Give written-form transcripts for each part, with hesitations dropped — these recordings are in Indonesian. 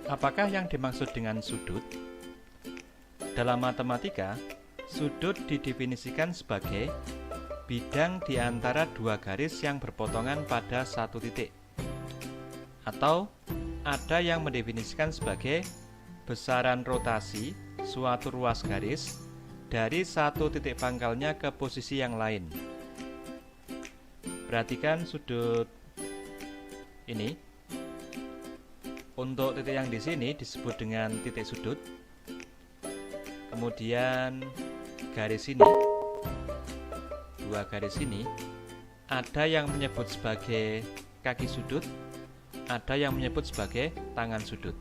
Apakah yang dimaksud dengan sudut? Dalam matematika, sudut didefinisikan sebagai bidang di antara dua garis yang berpotongan pada satu titik. Atau ada yang mendefinisikan sebagai besaran rotasi suatu ruas garis dari satu titik pangkalnya ke posisi yang lain. Perhatikan sudut ini. Untuk titik yang di sini disebut dengan titik sudut. Kemudian garis ini, dua garis ini, ada yang menyebut sebagai kaki sudut, ada yang menyebut sebagai tangan sudut.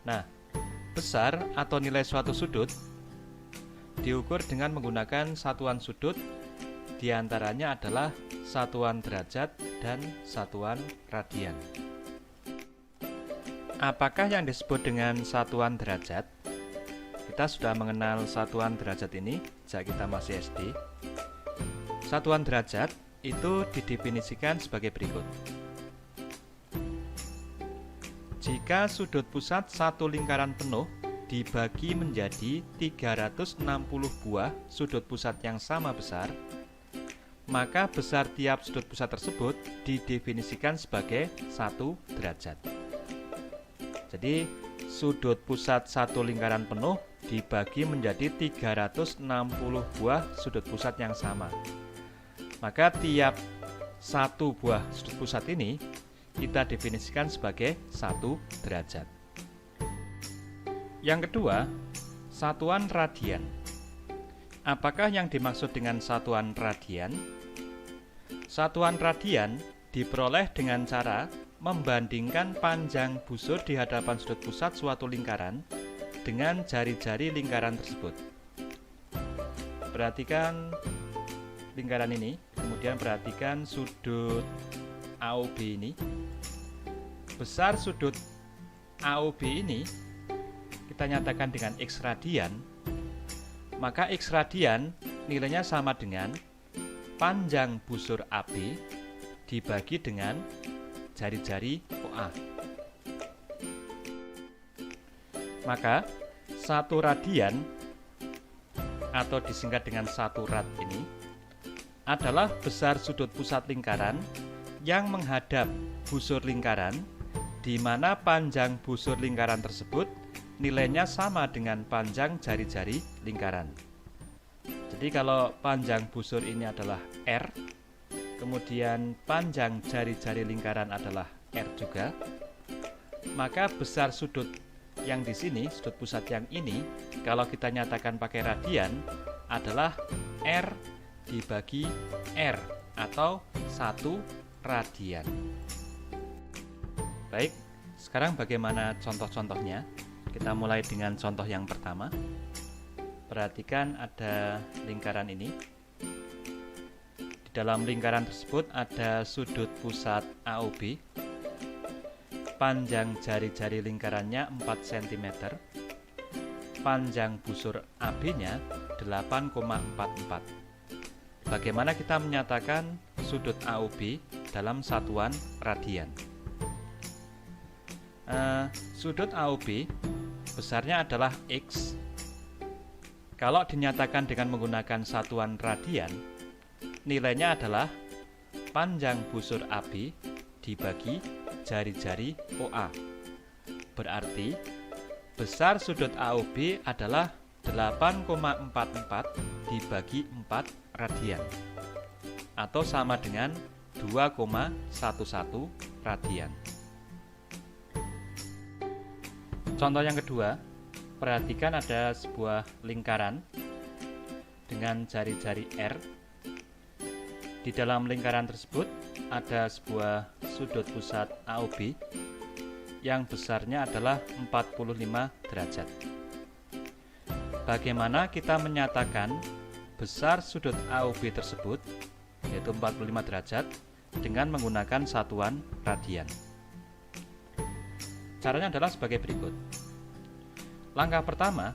Nah, besar atau nilai suatu sudut diukur dengan menggunakan satuan sudut, diantaranya adalah satuan derajat dan satuan radian. Apakah yang disebut dengan satuan derajat? Kita sudah mengenal satuan derajat ini sejak kita masih SD. Satuan derajat itu didefinisikan sebagai berikut. Jika sudut pusat satu lingkaran penuh dibagi menjadi 360 buah sudut pusat yang sama besar, maka besar tiap sudut pusat tersebut didefinisikan sebagai 1 derajat. Jadi, sudut pusat satu lingkaran penuh dibagi menjadi 360 buah sudut pusat yang sama. Maka tiap satu buah sudut pusat ini kita definisikan sebagai 1 derajat. Yang kedua, satuan radian. Apakah yang dimaksud dengan satuan radian? Satuan radian diperoleh dengan cara membandingkan panjang busur di hadapan sudut pusat suatu lingkaran dengan jari-jari lingkaran tersebut. Perhatikan lingkaran ini, kemudian perhatikan sudut AOB ini. Besar sudut AOB ini kita nyatakan dengan X radian, maka X radian nilainya sama dengan panjang busur AB dibagi dengan jari-jari OA. Maka 1 radian atau disingkat dengan 1 rad ini adalah besar sudut pusat lingkaran yang menghadap busur lingkaran, di mana panjang busur lingkaran tersebut nilainya sama dengan panjang jari-jari lingkaran. Jadi kalau panjang busur ini adalah R, kemudian panjang jari-jari lingkaran adalah R juga, maka besar sudut yang di sini, sudut pusat yang ini, kalau kita nyatakan pakai radian, adalah R dibagi R atau 1 radian. Baik, sekarang bagaimana contoh-contohnya? Kita mulai dengan contoh yang pertama. Perhatikan ada lingkaran ini. Dalam lingkaran tersebut ada sudut pusat AOB, panjang jari-jari lingkarannya 4 cm, panjang busur AB-nya 8,44. Bagaimana kita menyatakan sudut AOB dalam satuan radian? Sudut AOB besarnya adalah X. Kalau dinyatakan dengan menggunakan satuan radian, nilainya adalah panjang busur AB dibagi jari-jari OA. Berarti besar sudut AOB adalah 8,44 dibagi 4 radian, atau sama dengan 2,11 radian. Contoh yang kedua, perhatikan ada sebuah lingkaran dengan jari-jari R. Di dalam lingkaran tersebut ada sebuah sudut pusat AOB yang besarnya adalah 45 derajat. Bagaimana kita menyatakan besar sudut AOB tersebut, yaitu 45 derajat, dengan menggunakan satuan radian? Caranya adalah sebagai berikut. Langkah pertama,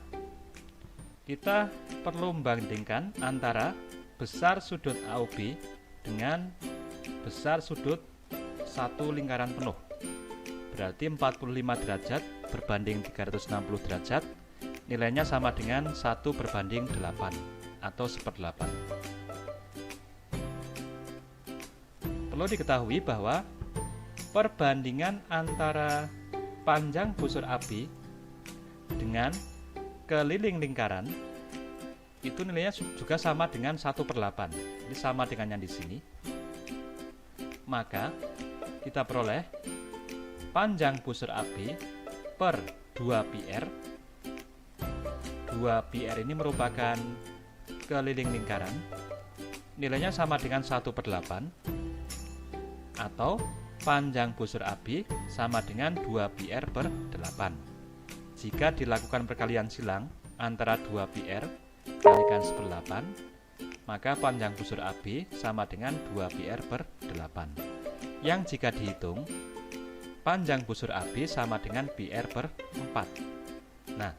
kita perlu membandingkan antara besar sudut AOB dengan besar sudut satu lingkaran penuh. Berarti 45 derajat berbanding 360 derajat, nilainya sama dengan 1/8 atau 1/8. Perlu diketahui bahwa perbandingan antara panjang busur api dengan keliling lingkaran itu nilainya juga sama dengan 1/8. Ini sama dengan yang di sini. Maka kita peroleh panjang busur api per 2πr. 2πr ini merupakan keliling lingkaran. Nilainya sama dengan 1/8 atau panjang busur api sama dengan 2πr/8. Jika dilakukan perkalian silang antara 2πr kalikan 1/8, maka panjang busur api sama dengan 2πr/8. Yang jika dihitung, panjang busur api sama dengan πr/4. Nah,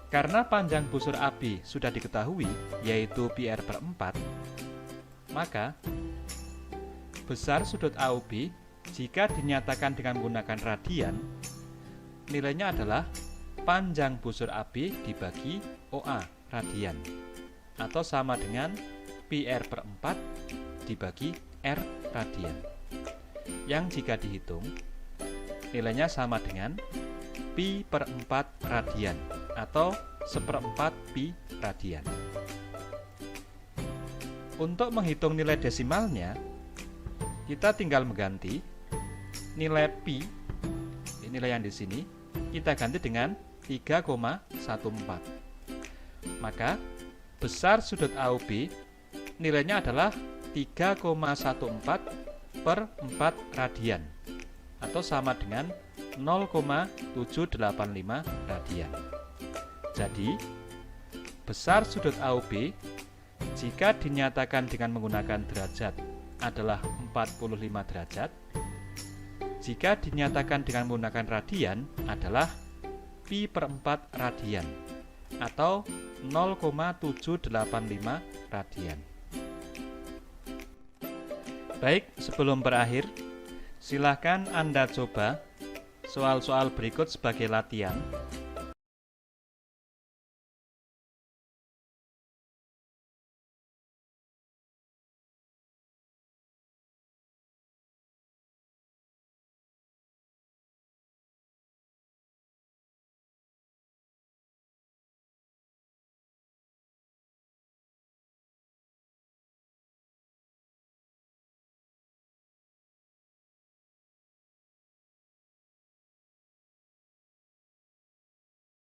karena panjang busur api sudah diketahui, yaitu πr/4, maka besar sudut AOB jika dinyatakan dengan menggunakan radian, nilainya adalah panjang busur api dibagi OA radian, atau sama dengan πr/4 dibagi R radian. Yang jika dihitung, nilainya sama dengan pi/4 radian, atau 1/4 pi radian. Untuk menghitung nilai desimalnya, kita tinggal mengganti nilai pi, nilai yang di sini, kita ganti dengan 3,14. Maka besar sudut AOB nilainya adalah 3,14/4 radian, atau sama dengan 0,785 radian. Jadi, besar sudut AOB jika dinyatakan dengan menggunakan derajat adalah 45 derajat. Jika dinyatakan dengan menggunakan radian adalah pi/4 radian, atau 0,785 radian. Baik, sebelum berakhir, silakan Anda coba soal-soal berikut sebagai latihan